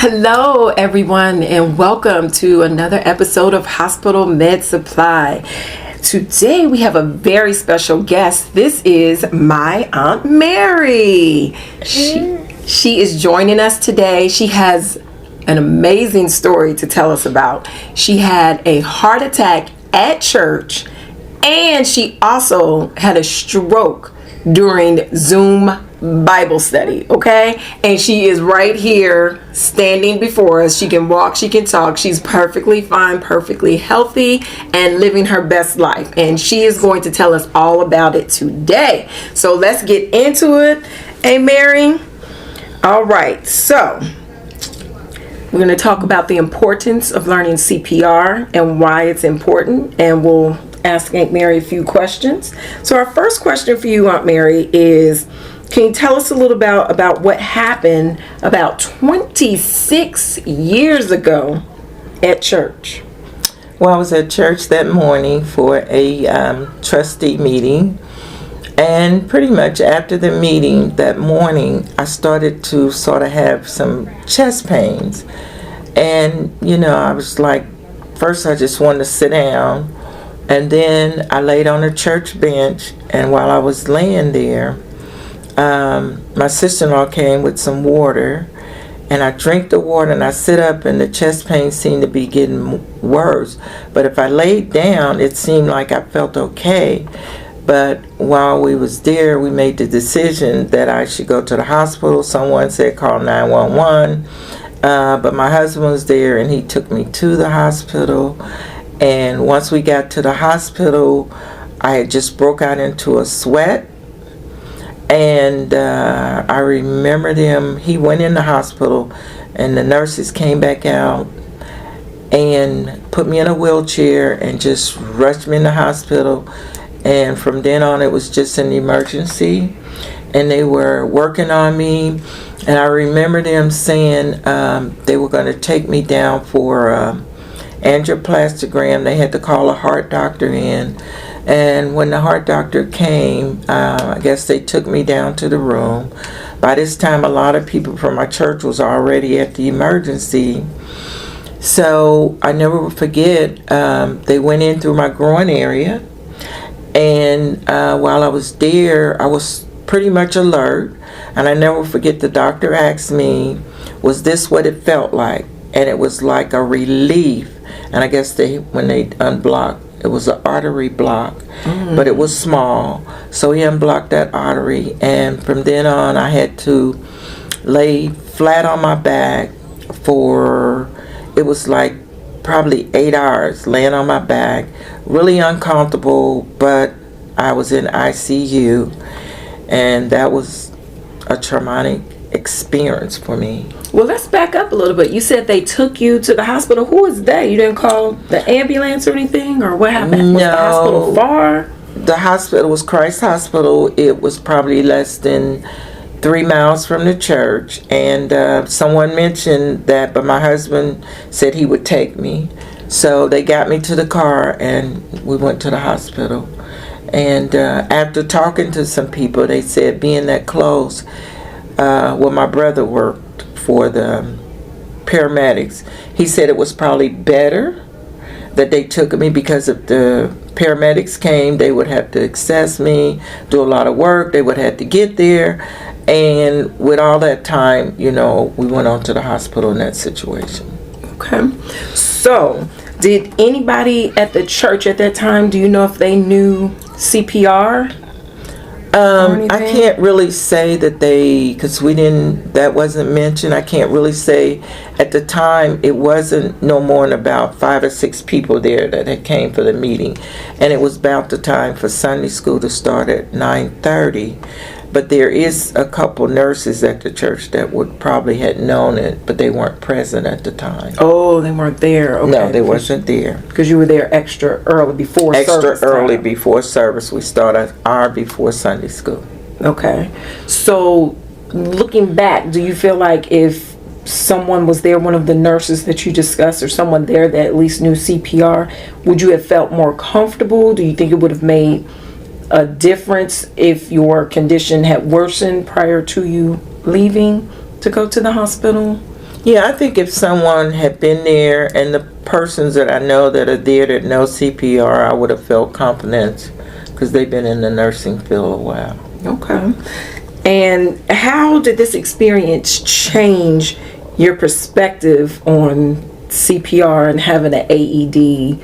Hello, everyone, and welcome to another episode of Hospital Med Supply. Today, we have a very special guest. This is my Aunt Mary. She is joining us today. She has an amazing story to tell us about. She had a heart attack at church, and she also had a stroke during Zoom Bible study, okay? And she is right here standing before us. She can walk, she can talk. She's perfectly fine, perfectly healthy, and living her best life. And she is going to tell us all about it today. So let's get into it. Hey, Mary. All right, so we're going to talk about the importance of learning CPR and why it's important, and we'll ask Aunt Mary a few questions. So our first question for you, Aunt Mary, is can you tell us a little about what happened about 26 years ago at church? Well, I was at church that morning for a trustee meeting, and pretty much after the meeting that morning, I started to sort of have some chest pains. And, I was like, first I just wanted to sit down, and then I laid on a church bench, and while I was laying there, my sister-in-law came with some water, and I drank the water, and I sit up, and the chest pain seemed to be getting worse. But if I laid down, it seemed like I felt okay. But while we was there, we made the decision that I should go to the hospital. Someone said call 911, but my husband was there, and he took me to the hospital. And once we got to the hospital, I had just broke out into a sweat. And I remember he went in the hospital, and the nurses came back out and put me in a wheelchair and just rushed me in the hospital. And from then on, it was just an emergency, and they were working on me. And I remember them saying they were going to take me down for angioplastogram. They had to call a heart doctor in. And when the heart doctor came, I guess they took me down to the room. By this time, a lot of people from my church was already at the emergency. So I never will forget, they went in through my groin area. And while I was there, I was pretty much alert. And I never forget the doctor asked me, was this what it felt like? And it was like a relief. And I guess when they unblocked, it was an artery block, but it was small. So he unblocked that artery, and from then on, I had to lay flat on my back it was like probably 8 hours laying on my back. Really uncomfortable, but I was in ICU, and that was a traumatic experience for me. Well, let's back up a little bit. You said they took you to the hospital. Who was they? You didn't call the ambulance or anything, or what happened? No. Was the hospital far? The hospital was Christ Hospital. It was probably less than 3 miles from the church, and someone mentioned that, but my husband said he would take me. So they got me to the car, and we went to the hospital. And after talking to some people, they said being that close, my brother worked for the paramedics. He said it was probably better that they took me, because if the paramedics came, they would have to access me, do a lot of work, they would have to get there, and with all that time, we went on to the hospital in that situation. Okay. So, did anybody at the church at that time, do you know if they knew CPR? I can't really say that because that wasn't mentioned. I can't really say. At the time, it wasn't no more than about 5 or 6 people there that had came for the meeting. And it was about the time for Sunday school to start at 9:30. But there is a couple nurses at the church that would probably had known it, but they weren't present at the time. Oh, they weren't there. Okay. No, they wasn't there. Because you were there extra early before service. Extra early before service. We started an hour before Sunday school. Okay. So, looking back, do you feel like if someone was there, one of the nurses that you discussed, or someone there that at least knew CPR, would you have felt more comfortable? Do you think it would have made a difference if your condition had worsened prior to you leaving to go to the hospital? Yeah, I think if someone had been there and the persons that I know that are there that know CPR, I would have felt confidence because they've been in the nursing field a while. Okay. And how did this experience change your perspective on CPR and having an AED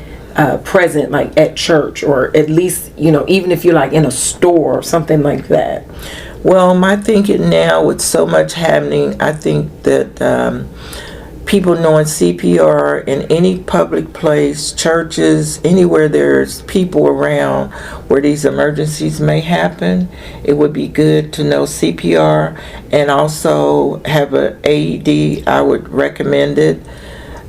present, like at church, or at least, even if you're like in a store or something like that? Well, my thinking now with so much happening, I think that people knowing CPR in any public place, churches, anywhere there's people around where these emergencies may happen, it would be good to know CPR and also have an AED. I would recommend it.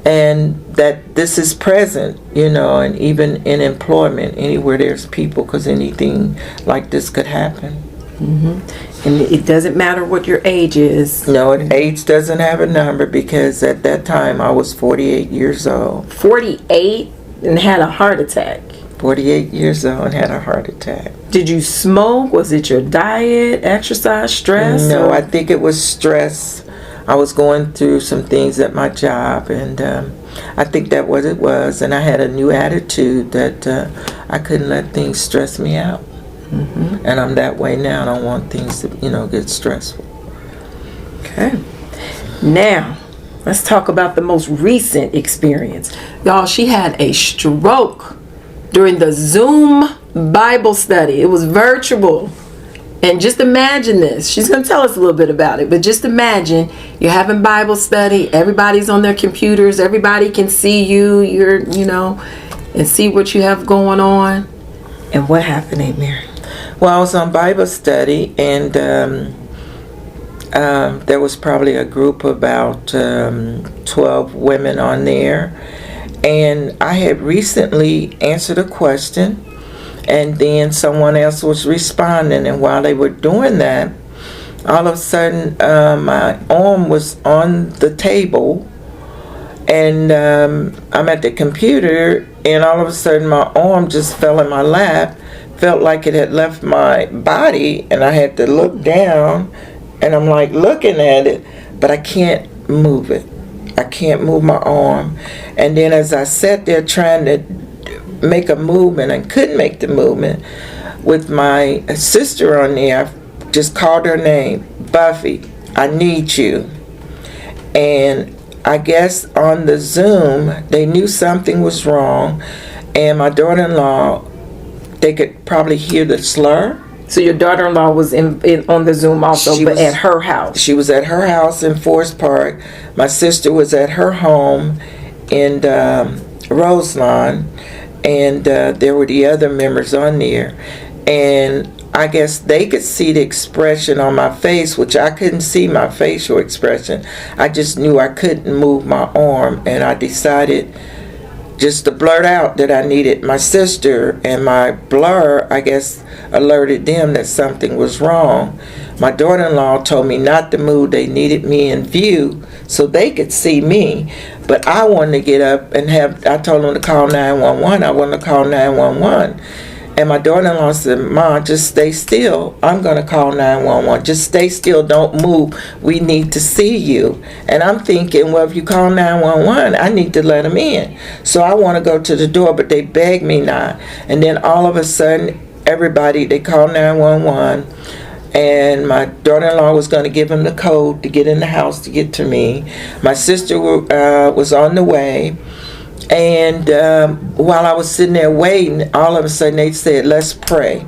And that this is present, and even in employment, anywhere there's people, because anything like this could happen. Mm-hmm. And it doesn't matter what your age is. No, age doesn't have a number, because at that time I was 48 years old. 48 and had a heart attack. 48 years old and had a heart attack. Did you smoke? Was it your diet, exercise, stress? No, I think it was stress. I was going through some things at my job, and I think that what it was. And I had a new attitude that I couldn't let things stress me out. Mm-hmm. And I'm that way now. I don't want things to, get stressful. Okay. Now, let's talk about the most recent experience. Y'all, she had a stroke during the Zoom Bible study. It was virtual. And just imagine this. She's going to tell us a little bit about it. But just imagine you're having Bible study. Everybody's on their computers. Everybody can see you. And see what you have going on. And what happened, Aunt Mary? Well, I was on Bible study, and there was probably a group of about 12 women on there. And I had recently answered a question, and then someone else was responding. And while they were doing that, all of a sudden my arm was on the table, and I'm at the computer, and all of a sudden my arm just fell in my lap. Felt like it had left my body, and I had to look down, and I'm like looking at it, but I can't move it. I can't move my arm. And then as I sat there trying to make a movement and couldn't make the movement, with my sister on there, I just called her name, Buffy, I need you. And I guess on the Zoom, they knew something was wrong, and my daughter-in-law, they could probably hear the slur. So your daughter-in-law was on the Zoom also, but at her house. She was at her house in Forest Park. My sister was at her home in Roselawn, and there were the other members on there. And I guess they could see the expression on my face, which I couldn't see my facial expression. I just knew I couldn't move my arm, and I decided just to blurt out that I needed my sister, and my blur, I guess, alerted them that something was wrong. My daughter-in-law told me not to move. They needed me in view so they could see me, but I wanted to get up and I told them to call 911. I wanted to call 911. And my daughter-in-law said, Mom, just stay still. I'm going to call 911. Just stay still. Don't move. We need to see you. And I'm thinking, well, if you call 911, I need to let them in. So I want to go to the door, but they begged me not. And then all of a sudden, they called 911. And my daughter-in-law was going to give them the code to get in the house to get to me. My sister was on the way. And while I was sitting there waiting, all of a sudden they said, let's pray.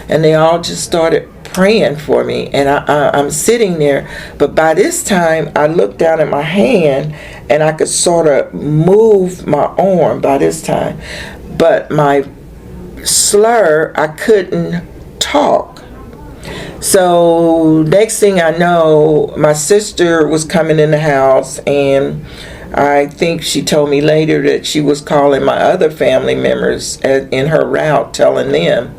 And they all just started praying for me. And I'm sitting there. But by this time, I looked down at my hand, and I could sort of move my arm by this time. But my slur, I couldn't talk. So next thing I know, my sister was coming in the house, and I think she told me later that she was calling my other family members in her route, telling them.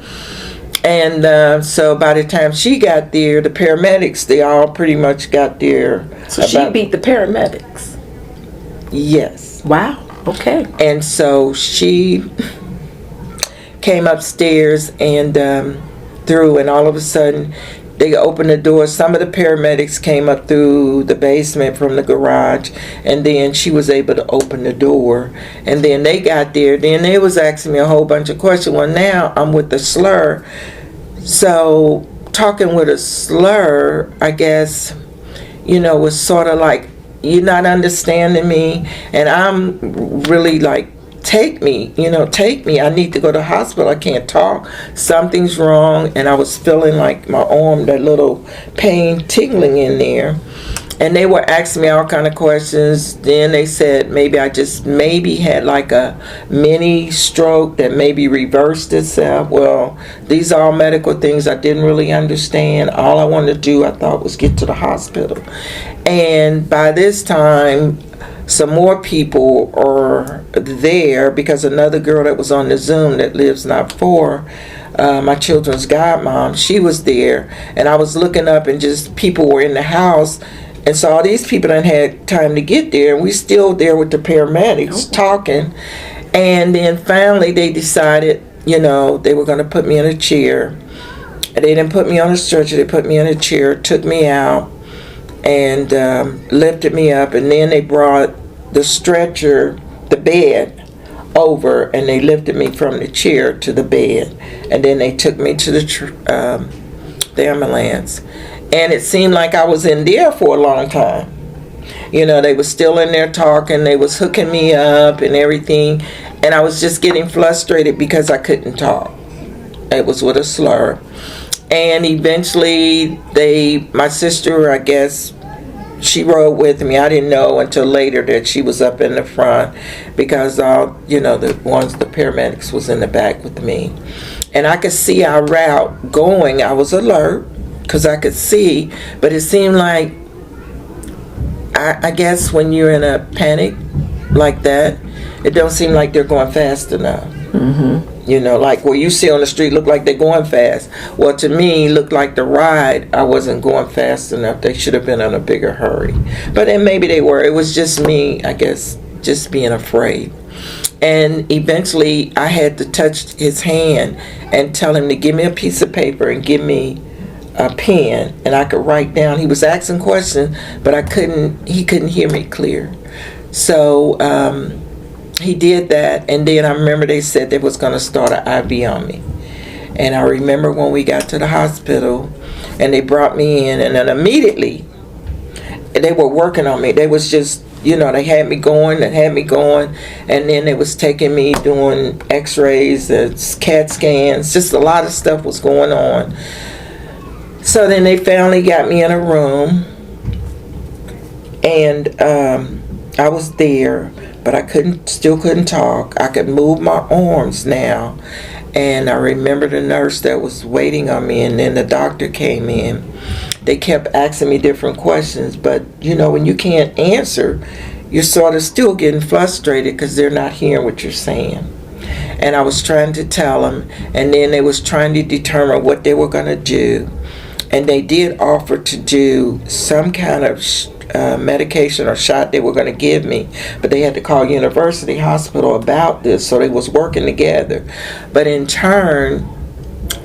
And so by the time she got there, the paramedics, they all pretty much got there. So she beat the paramedics? Yes. Wow. Okay. And so she came upstairs and through, and all of a sudden they opened the door. Some of the paramedics came up through the basement from the garage, and then she was able to open the door. And then they got there. Then they was asking me a whole bunch of questions. Well, now I'm with the slur. So talking with a slur, I guess, was sort of like, you're not understanding me. And I'm really like, take me, I need to go to the hospital. I can't talk. Something's wrong. And I was feeling like my arm, that little pain tingling in there. And they were asking me all kind of questions. Then they said maybe I just had like a mini stroke that maybe reversed itself. Well, these are all medical things I didn't really understand. All I wanted to do, I thought, was get to the hospital. And by this time, some more people are there, because another girl that was on the Zoom that lives not far, my children's godmom, she was there. And I was looking up, and just people were in the house. And so all these people done had time to get there, and we still there with the paramedics talking. And then finally they decided, they were going to put me in a chair. And they didn't put me on a stretcher, they put me in a chair, took me out, and lifted me up. And then they brought the stretcher, the bed, over, and they lifted me from the chair to the bed. And then they took me to the ambulance. And it seemed like I was in there for a long time. They were still in there talking. They was hooking me up and everything. And I was just getting frustrated because I couldn't talk. It was with a slur. And eventually my sister, I guess, she rode with me. I didn't know until later that she was up in the front, because the paramedics was in the back with me. And I could see our route going. I was alert, because I could see, but it seemed like, I guess when you're in a panic like that, it don't seem like they're going fast enough. Mm-hmm. Like where you see on the street look like they're going fast. Well, to me, looked like the ride, I wasn't going fast enough. They should have been in a bigger hurry. But then maybe they were. It was just me, I guess, just being afraid. And eventually I had to touch his hand and tell him to give me a piece of paper and give me a pen, and I could write down. He was asking questions, but he couldn't hear me clear. So he did that, and then I remember they said they was going to start an IV on me. And I remember when we got to the hospital and they brought me in, and then immediately they were working on me. They was just, they had me going, and then they was taking me doing x-rays, CAT scans, just a lot of stuff was going on. So then they finally got me in a room, and I was there, but I still couldn't talk. I could move my arms now. And I remember the nurse that was waiting on me, and then the doctor came in. They kept asking me different questions, but when you can't answer, you're sort of still getting frustrated because they're not hearing what you're saying. And I was trying to tell them, and then they was trying to determine what they were going to do. And they did offer to do some kind of medication or shot they were going to give me, but they had to call University Hospital about this, so they was working together. But in turn,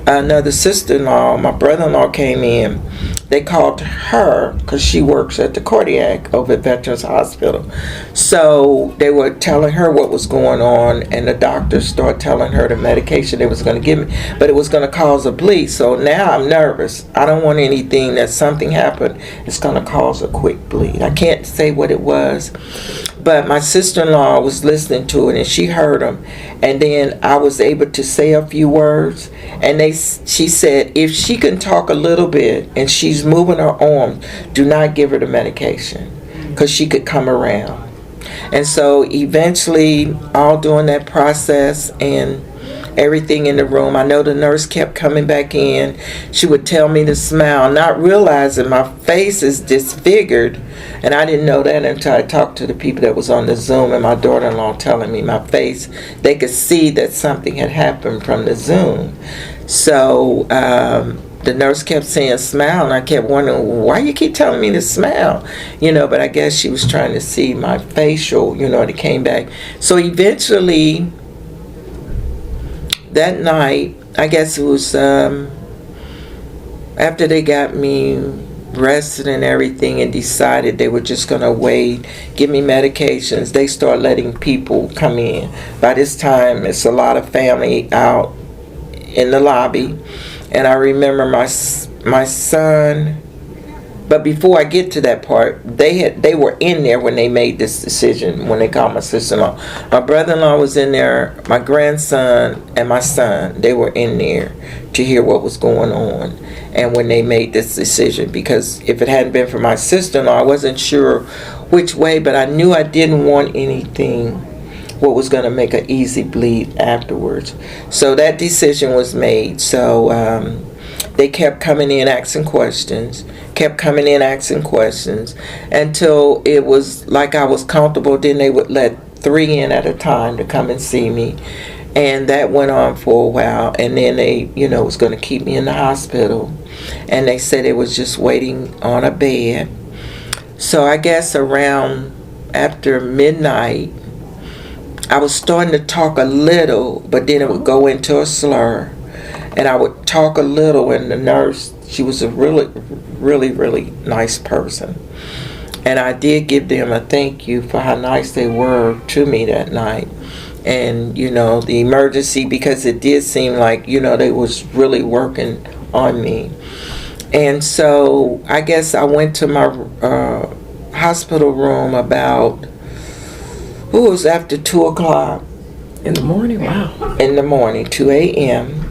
another sister-in-law, my brother-in-law, came in. They called her because she works at the cardiac over at Veterans Hospital. So they were telling her what was going on, and the doctor started telling her the medication they was going to give me, but it was going to cause a bleed. So now I'm nervous. I don't want anything that something happened, it's going to cause a quick bleed. I can't say what it was, but my sister-in-law was listening to it, and she heard them. And then I was able to say a few words, and she said if she can talk a little bit and she's moving her arm, do not give her the medication, because she could come around. And so eventually, all during that process and everything in the room, I know the nurse kept coming back in. She would tell me to smile, not realizing my face is disfigured. And I didn't know that until I talked to the people that was on the Zoom, and my daughter-in-law telling me my face. They could see that something had happened from the Zoom. So the nurse kept saying smile, and I kept wondering, why you keep telling me to smile? But I guess she was trying to see my facial, and it came back. So eventually, that night, I guess it was after they got me rested and everything and decided they were just going to wait, give me medications, they start letting people come in. By this time, it's a lot of family out in the lobby. And I remember my son, but before I get to that part, they were in there when they made this decision, when they called my sister-in-law. My brother-in-law was in there, my grandson and my son, they were in there to hear what was going on. And when they made this decision, because if it hadn't been for my sister-in-law, I wasn't sure which way, but I knew I didn't want anything what was going to make an easy bleed afterwards. So that decision was made. So they kept coming in asking questions, until it was like I was comfortable. Then they would let 3 in at a time to come and see me. And that went on for a while. And then they, was going to keep me in the hospital. And they said it was just waiting on a bed. So I guess around after midnight, I was starting to talk a little, but then it would go into a slur. And I would talk a little, and the nurse, she was a really, really, really nice person. And I did give them a thank you for how nice they were to me that night. And, the emergency, because it did seem like, they was really working on me. And so I guess I went to my hospital room about, it was after 2 o'clock. In the morning? Wow. In the morning, 2 a.m.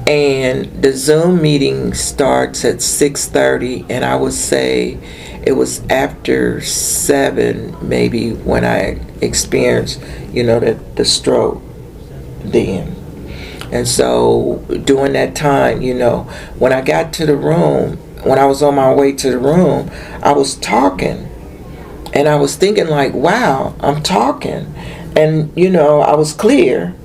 And the Zoom meeting starts at 6:30, and I would say it was after 7 maybe when I experienced, the stroke then. And so during that time, when I got to the room, when I was on my way to the room, I was talking. And I was thinking like, wow, I'm talking. And, I was clear.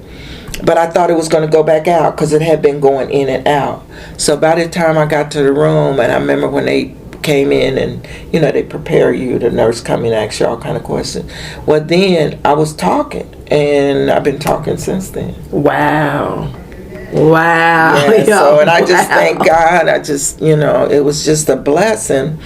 But I thought it was going to go back out because it had been going in and out. So by the time I got to the room, and I remember when they came in and, they prepare you, the nurse come in and ask you all kind of questions. Well, then I was talking, and I've been talking since then. Wow. Yeah, so, and I just thank God. I just, it was just a blessing.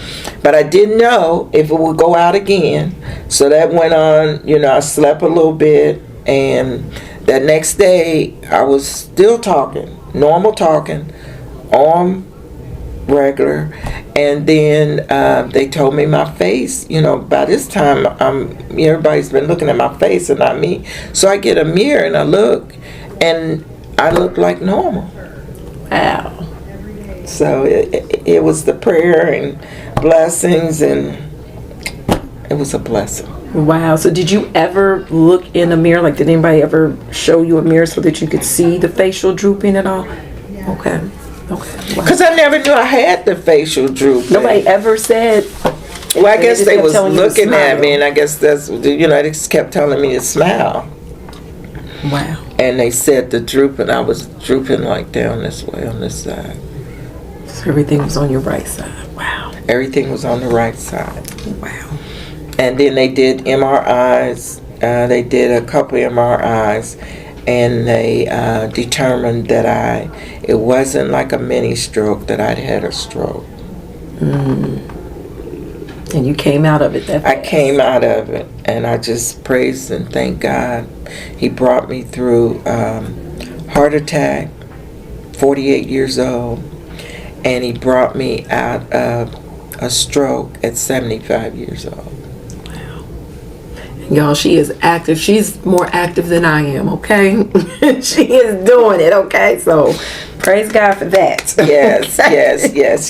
But I didn't know if it would go out again. So that went on, I slept a little bit, and that next day, I was still talking, normal talking, on regular, and then they told me my face. By this time, everybody's been looking at my face and not me. So I get a mirror and I look, and I look like normal. Wow. So it was the prayer and blessings, and it was a blessing. Wow. So did you ever look in a mirror? Like, did anybody ever show you a mirror so that you could see the facial drooping at all? Okay. Because I never knew I had the facial drooping. Nobody ever said. Well, I guess they was looking at me, and I guess that's, they just kept telling me to smile. Wow. And they said the drooping, I was drooping like down this way on this side. So everything was on your right side. Wow. Everything was on the right side. Wow. And then they did MRIs. They did a couple MRIs, and they determined that it wasn't like a mini stroke, that I'd had a stroke. And you came out of it that fast. I came out of it, and I just praised and thank God. He brought me through heart attack, 48 years old, and he brought me out of a stroke at 75 years old. Y'all, she is active. She's more active than I am, okay? She is doing it, okay? So, praise God for that. Yes,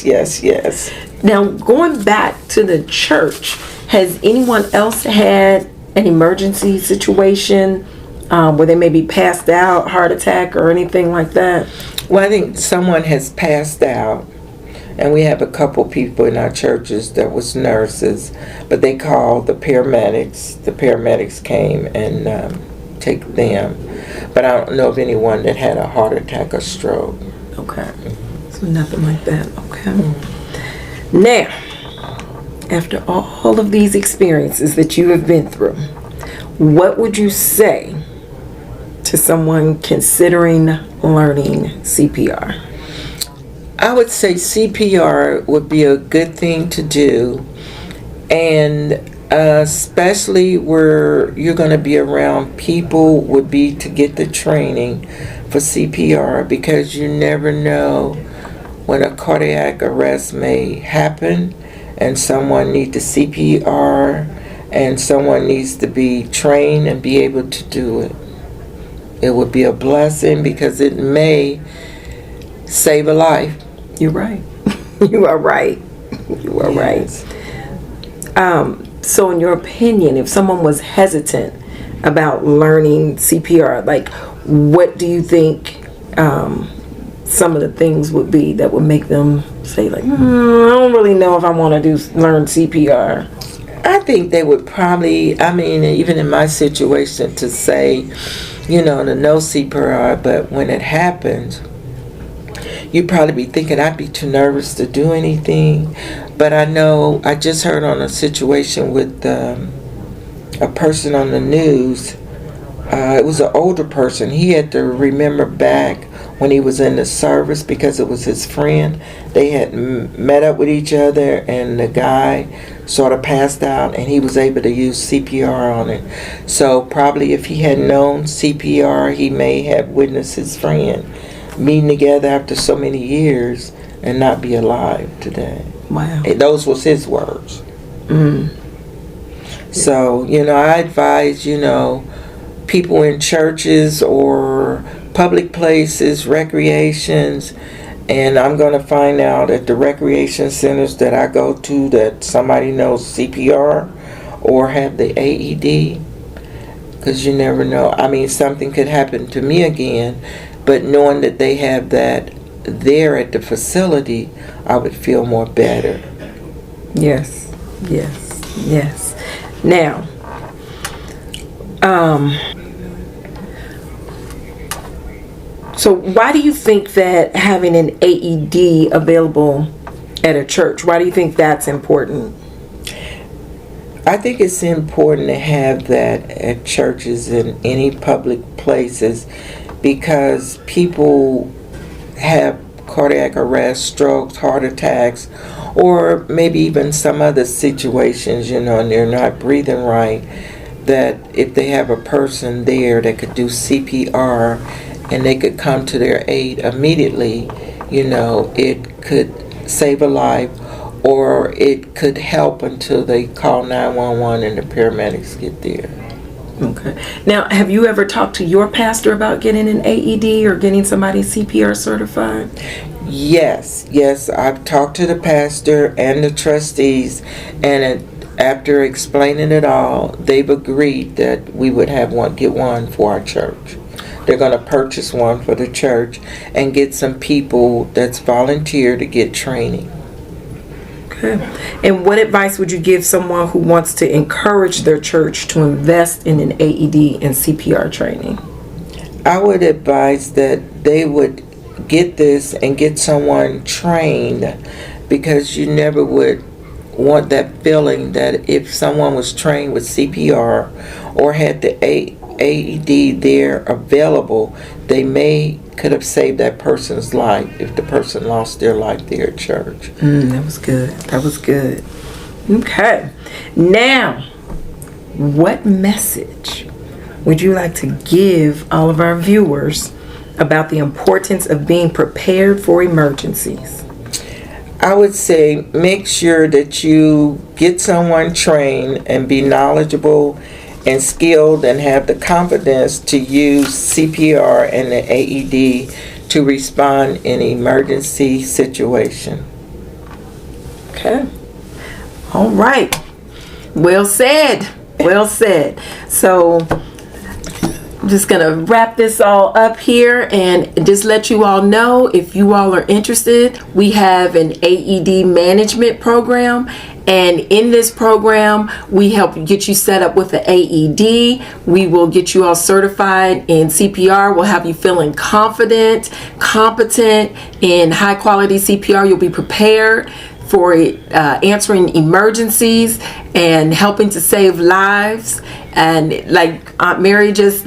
yes. Now, going back to the church, has anyone else had an emergency situation where they maybe passed out, heart attack, or anything like that? Well, I think someone has passed out. And we have a couple people in our churches that was nurses, but they called the paramedics. The paramedics came and take them. But I don't know of anyone that had a heart attack or stroke. Okay. So nothing like that. Okay. Now, after all of these experiences that you have been through, what would you say to someone considering learning CPR? I would say CPR would be a good thing to do, and especially where you're going to be around people, would be to get the training for CPR, because you never know when a cardiac arrest may happen and someone needs the CPR and someone needs to be trained and be able to do it. It would be a blessing because it may save a life. You're right. You are right. You are Yes. right. So in your opinion, if someone was hesitant about learning CPR, like, what do you think some of the things would be that would make them say, like, I don't really know if I want to learn CPR? I think they would probably, I mean, even in my situation, to say, to know CPR, but when it happens, you'd probably be thinking I'd be too nervous to do anything. But I know I just heard on a situation with a person on the news. It was an older person. He had to remember back when he was in the service because it was his friend. They had met up with each other, and the guy sort of passed out, and he was able to use CPR on it. So probably if he had known CPR, he may have witnessed his friend meeting together after so many years and not be alive today. Wow. And those was his words. So, I advise, people in churches or public places, recreations, and I'm going to find out at the recreation centers that I go to that somebody knows CPR or have the AED, because you never know. I mean, something could happen to me again, but knowing that they have that there at the facility, I would feel more better. Yes. Yes. Yes. Now, so why do you think that having an AED available at a church, why do you think that's important? I think it's important to have that at churches and any public places, because people have cardiac arrest, strokes, heart attacks, or maybe even some other situations, and they're not breathing right, that if they have a person there that could do CPR and they could come to their aid immediately, it could save a life, or it could help until they call 911 and the paramedics get there. Okay. Now, have you ever talked to your pastor about getting an AED or getting somebody CPR certified? Yes, I've talked to the pastor and the trustees, and after explaining it all, they've agreed that we would get one for our church. They're going to purchase one for the church and get some people that's volunteer to get training. Okay. And what advice would you give someone who wants to encourage their church to invest in an AED and CPR training? I would advise that they would get this and get someone trained, because you never would want that feeling that if someone was trained with CPR or had the AED there available, they could have saved that person's life if the person lost their life there at church. That was good. Okay. Now, what message would you like to give all of our viewers about the importance of being prepared for emergencies? I would say make sure that you get someone trained and be knowledgeable and skilled and have the confidence to use CPR and the AED to respond in emergency situation. Okay. All right. Well said. Well said. So I'm just going to wrap this all up here and just let you all know, if you all are interested, we have an AED Management Program. And in this program, we help get you set up with the AED. We will get you all certified in CPR. We'll have you feeling confident, competent in high quality CPR. You'll be prepared for answering emergencies and helping to save lives. And like Aunt Mary just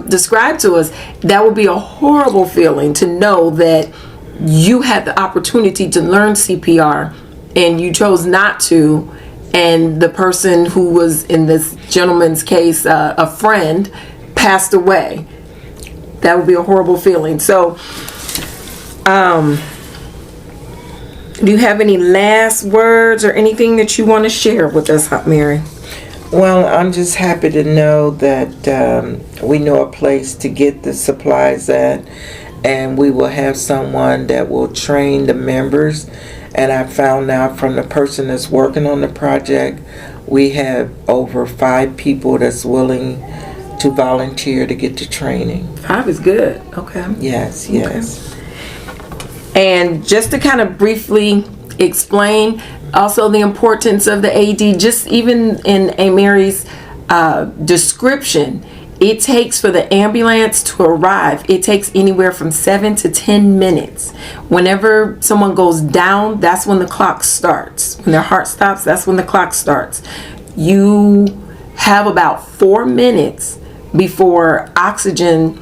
described to us, that would be a horrible feeling to know that you had the opportunity to learn CPR and you chose not to, and the person who was in this gentleman's case, a friend, passed away. That would be a horrible feeling. So, do you have any last words or anything that you want to share with us, Mary? Well, I'm just happy to know that we know a place to get the supplies at, and we will have someone that will train the members. And I found out from the person that's working on the project, we have over 5 people that's willing to volunteer to get the training. 5 is good. Okay. Yes, yes. Okay. And just to kind of briefly explain also the importance of the AED, just even in a Mary's description, it takes for the ambulance to arrive, it takes anywhere from 7 to 10 minutes. Whenever someone goes down, that's when the clock starts. When their heart stops, that's when the clock starts. You have about 4 minutes before oxygen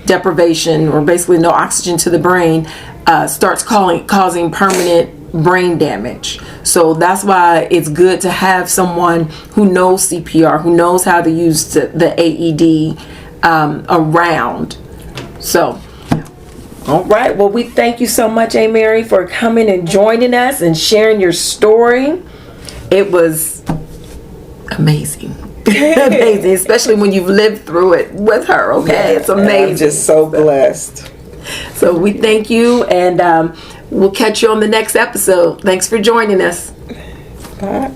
deprivation, or basically no oxygen to the brain, starts causing permanent brain damage. So that's why it's good to have someone who knows CPR, who knows how to use the AED around. So, all right. Well, we thank you so much, Mary, for coming and joining us and sharing your story. It was amazing. Amazing, especially when you've lived through it with her. Okay, it's amazing. I'm just so blessed. So we thank you, and we'll catch you on the next episode. Thanks for joining us. Bye.